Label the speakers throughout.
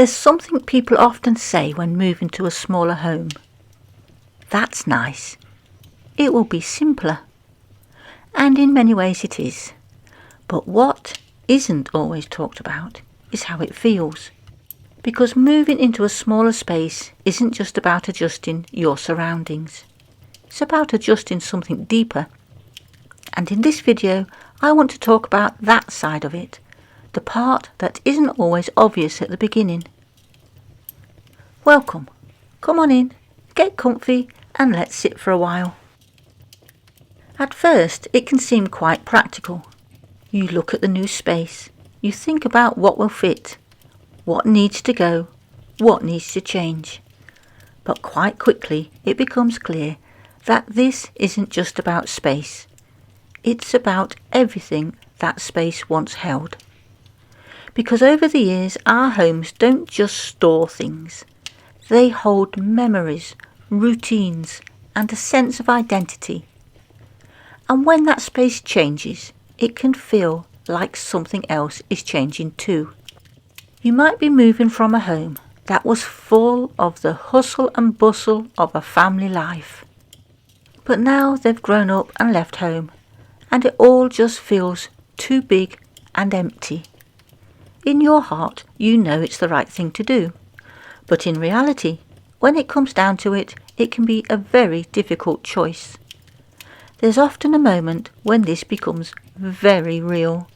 Speaker 1: There's something people often say when moving to a smaller home. That's nice. It will be simpler. And in many ways it is. But what isn't always talked about is how it feels. Because moving into a smaller space isn't just about adjusting your surroundings. It's about adjusting something deeper. And in this video, I want to talk about that side of it, the part that isn't always obvious at the beginning. Welcome. Come on in, get comfy, and let's sit for a while. At first, it can seem quite practical. You look at the new space, you think about what will fit, what needs to go, what needs to change. But quite quickly, it becomes clear that this isn't just about space. It's about everything that space once held. Because over the years, our homes don't just store things. They hold memories, routines, and a sense of identity. And when that space changes, it can feel like something else is changing too. You might be moving from a home that was full of the hustle and bustle of a family life. But now they've grown up and left home, and it all just feels too big and empty. In your heart, you know it's the right thing to do. But in reality, when it comes down to it, it can be a very difficult choice. There's often a moment when this becomes very real,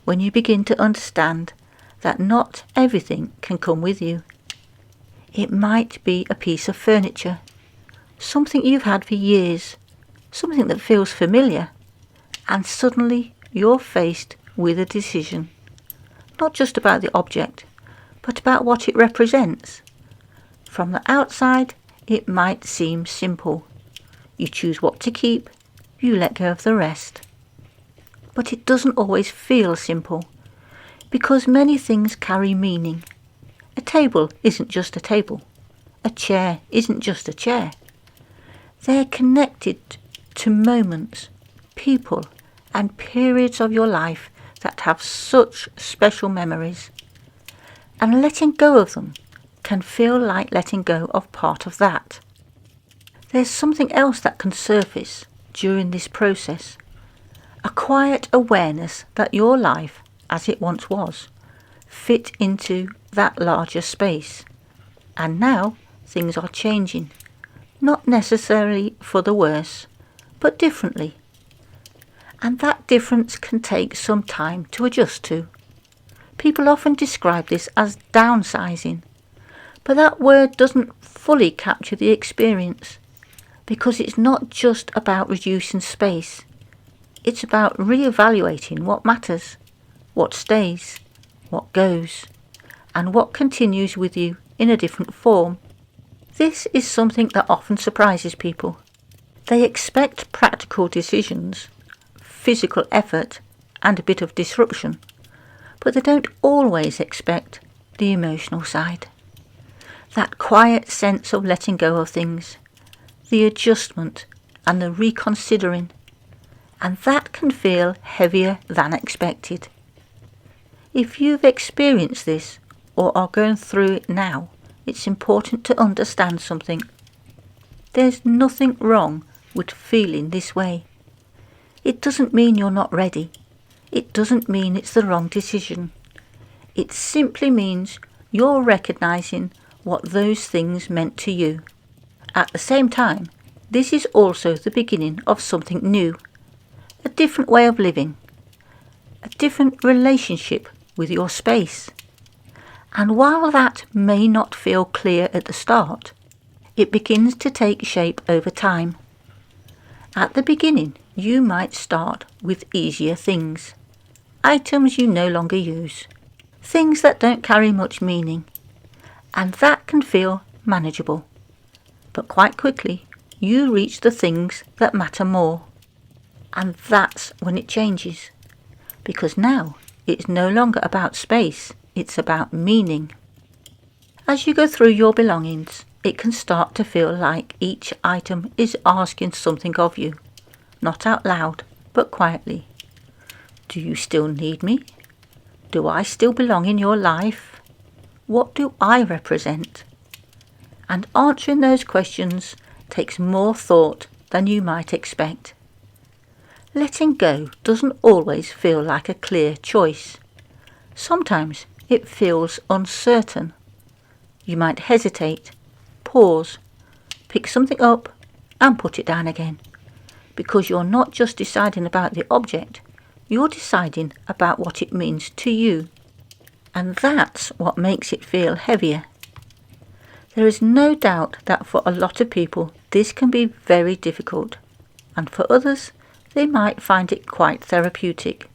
Speaker 1: when you begin to understand that not everything can come with you. It might be a piece of furniture, something you've had for years, something that feels familiar, and suddenly you're faced with a decision, not just about the object, but about what it represents. From the outside, it might seem simple. You choose what to keep, you let go of the rest. But it doesn't always feel simple, because many things carry meaning. A table isn't just a table. A chair isn't just a chair. They're connected to moments, people, and periods of your life that have such special memories. And letting go of them can feel like letting go of part of that. There's something else that can surface during this process. A quiet awareness that your life, as it once was, fit into that larger space. And now things are changing, not necessarily for the worse, but differently. And that difference can take some time to adjust to. People often describe this as downsizing, but that word doesn't fully capture the experience, because it's not just about reducing space. It's about re-evaluating what matters, what stays, what goes, and what continues with you in a different form. This is something that often surprises people. They expect practical decisions, physical effort, and a bit of disruption, but they don't always expect the emotional side. That quiet sense of letting go of things, the adjustment and the reconsidering, and that can feel heavier than expected. If you've experienced this or are going through it now, it's important to understand something. There's nothing wrong with feeling this way. It doesn't mean you're not ready. It doesn't mean it's the wrong decision. It simply means you're recognizing what those things meant to you. At the same time, this is also the beginning of something new, a different way of living, a different relationship with your space. And while that may not feel clear at the start, it begins to take shape over time. At the beginning, you might start with easier things, items you no longer use, things that don't carry much meaning, and that can feel manageable. But quite quickly, you reach the things that matter more. And that's when it changes. Because now, it's no longer about space, it's about meaning. As you go through your belongings, it can start to feel like each item is asking something of you. Not out loud, but quietly. Do you still need me? Do I still belong in your life? What do I represent? And answering those questions takes more thought than you might expect. Letting go doesn't always feel like a clear choice. Sometimes it feels uncertain. You might hesitate, pause, pick something up and put it down again, because you're not just deciding about the object, you're deciding about what it means to you. And that's what makes it feel heavier. There is no doubt that for a lot of people this can be very difficult, and for others they might find it quite therapeutic.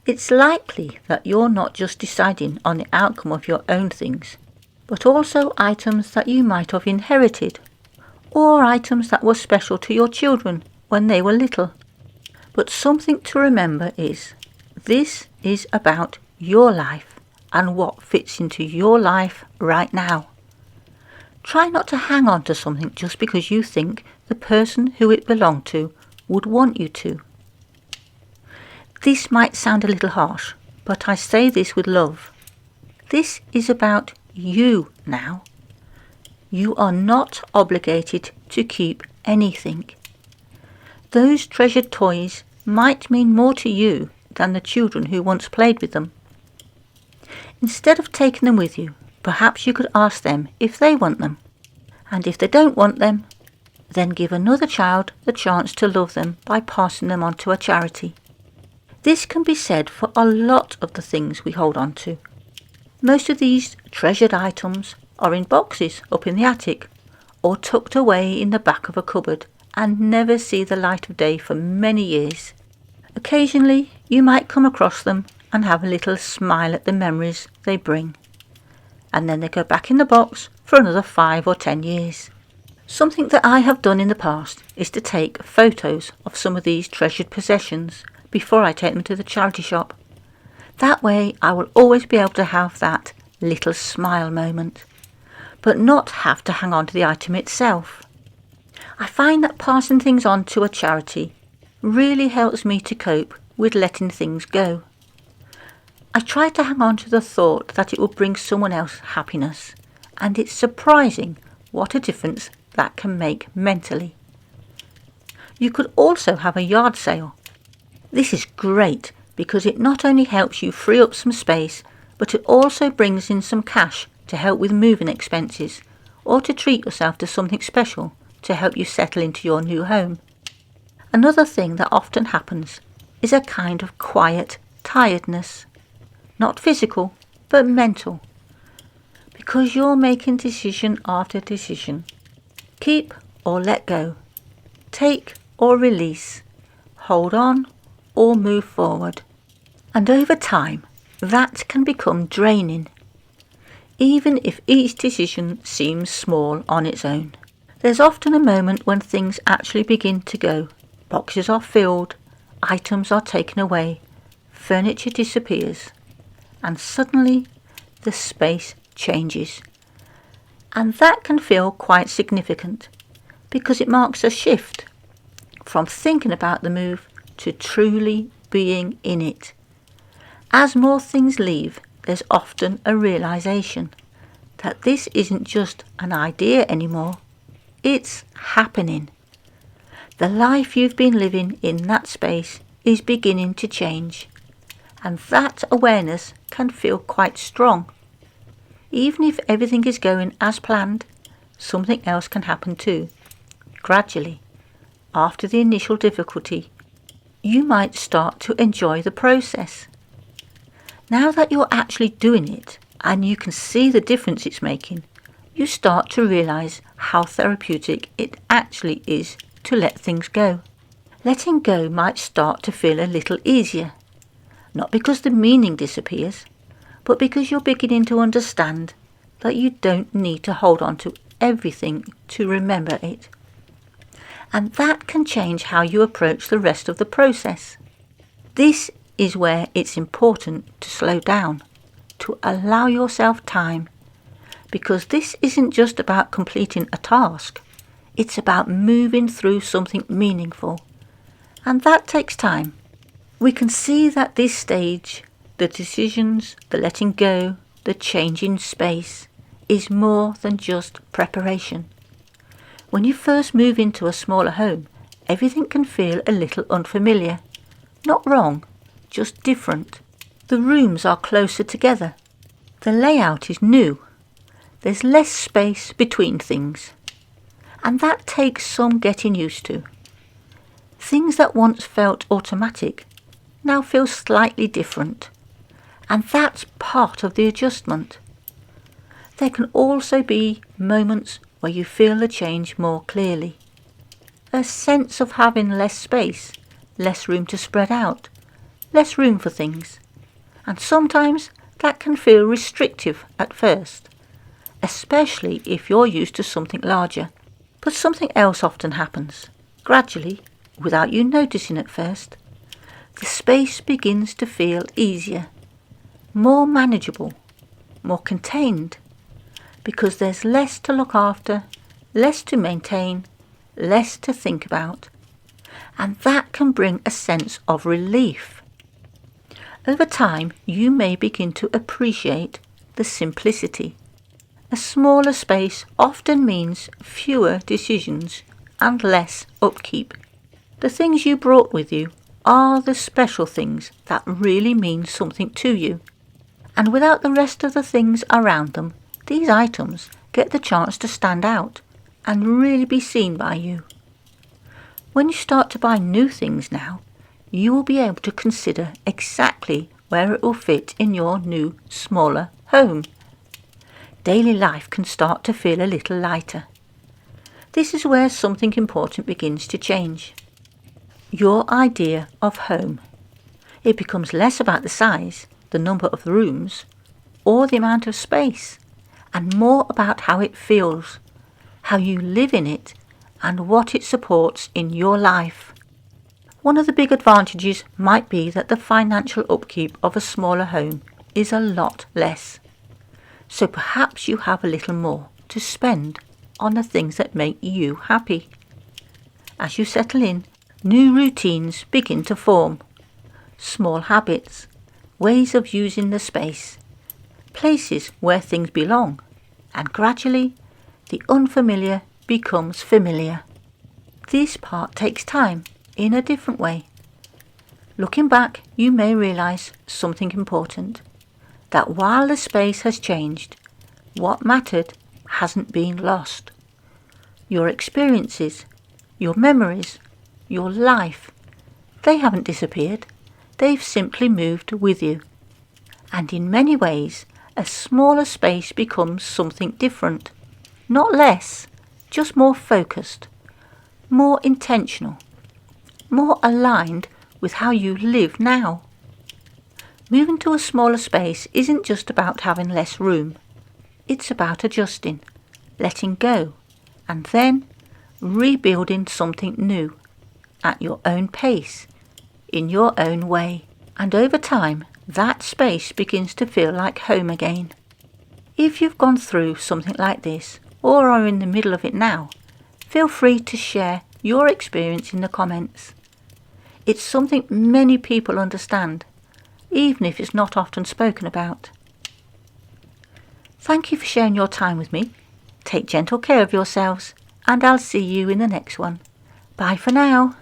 Speaker 1: It's likely that you're not just deciding on the outcome of your own things, but also items that you might have inherited, or items that were special to your children when they were little. But something to remember is, this is about your life and what fits into your life right now. Try not to hang on to something just because you think the person who it belonged to would want you to. This might sound a little harsh, but I say this with love. This is about you now. You are not obligated to keep anything. Those treasured toys might mean more to you than the children who once played with them. Instead of taking them with you, perhaps you could ask them if they want them. And if they don't want them, then give another child the chance to love them by passing them on to a charity. This can be said for a lot of the things we hold on to. Most of these treasured items are in boxes up in the attic, or tucked away in the back of a cupboard and never see the light of day for many years. Occasionally you might come across them and have a little smile at the memories they bring, and then they go back in the box for another 5 or 10 years. Something that I have done in the past is to take photos of some of these treasured possessions before I take them to the charity shop. That way I will always be able to have that little smile moment, but not have to hang on to the item itself. I find that passing things on to a charity really helps me to cope with letting things go. I try to hang on to the thought that it will bring someone else happiness, and it's surprising what a difference that can make mentally. You could also have a yard sale. This is great because it not only helps you free up some space, but it also brings in some cash to help with moving expenses, or to treat yourself to something special to help you settle into your new home. Another thing that often happens is a kind of quiet tiredness. Not physical, but mental. Because you're making decision after decision. Keep or let go. Take or release. Hold on or move forward. And over time, that can become draining, even if each decision seems small on its own. There's often a moment when things actually begin to go. Boxes are filled, items are taken away, furniture disappears, and suddenly the space changes. And that can feel quite significant, because it marks a shift from thinking about the move to truly being in it. As more things leave, there's often a realization that this isn't just an idea anymore, it's happening. The life you've been living in that space is beginning to change, and that awareness can feel quite strong. Even if everything is going as planned, something else can happen too. Gradually, after the initial difficulty, you might start to enjoy the process. Now that you're actually doing it and you can see the difference it's making, you start to realize how therapeutic it actually is to let things go. Letting go might start to feel a little easier, not because the meaning disappears, but because you're beginning to understand that you don't need to hold on to everything to remember it. And that can change how you approach the rest of the process. This is where it's important to slow down, to allow yourself time, because this isn't just about completing a task, it's about moving through something meaningful, and that takes time. We can see that this stage, the decisions, the letting go, the change in space is more than just preparation. When you first move into a smaller home, everything can feel a little unfamiliar. Not wrong, just different. The rooms are closer together. The layout is new. There's less space between things. And that takes some getting used to. Things that once felt automatic now feel slightly different. And that's part of the adjustment. There can also be moments where you feel the change more clearly. A sense of having less space, less room to spread out, less room for things. And sometimes that can feel restrictive at first, especially if you're used to something larger. But something else often happens. Gradually, without you noticing at first, the space begins to feel easier, more manageable, more contained, because there's less to look after, less to maintain, less to think about. And that can bring a sense of relief. Over time, you may begin to appreciate the simplicity. A smaller space often means fewer decisions and less upkeep. The things you brought with you are the special things that really mean something to you. And without the rest of the things around them, these items get the chance to stand out and really be seen by you. When you start to buy new things now, you will be able to consider exactly where it will fit in your new, smaller home. Daily life can start to feel a little lighter. This is where something important begins to change. Your idea of home. It becomes less about the size, the number of rooms, or the amount of space, and more about how it feels, how you live in it, and what it supports in your life. One of the big advantages might be that the financial upkeep of a smaller home is a lot less. So perhaps you have a little more to spend on the things that make you happy. As you settle in, new routines begin to form. Small habits, ways of using the space, places where things belong, and gradually the unfamiliar becomes familiar. This part takes time in a different way. Looking back, you may realise something important, that while the space has changed, what mattered hasn't been lost. Your experiences, your memories, your life, they haven't disappeared. They've simply moved with you. And in many ways, a smaller space becomes something different. Not less, just more focused, more intentional, more aligned with how you live now. Moving to a smaller space isn't just about having less room. It's about adjusting, letting go, and then rebuilding something new at your own pace, in your own way. And over time, that space begins to feel like home again. If you've gone through something like this, or are in the middle of it now, feel free to share your experience in the comments. It's something many people understand, even if it's not often spoken about. Thank you for sharing your time with me. Take gentle care of yourselves, and I'll see you in the next one. Bye for now.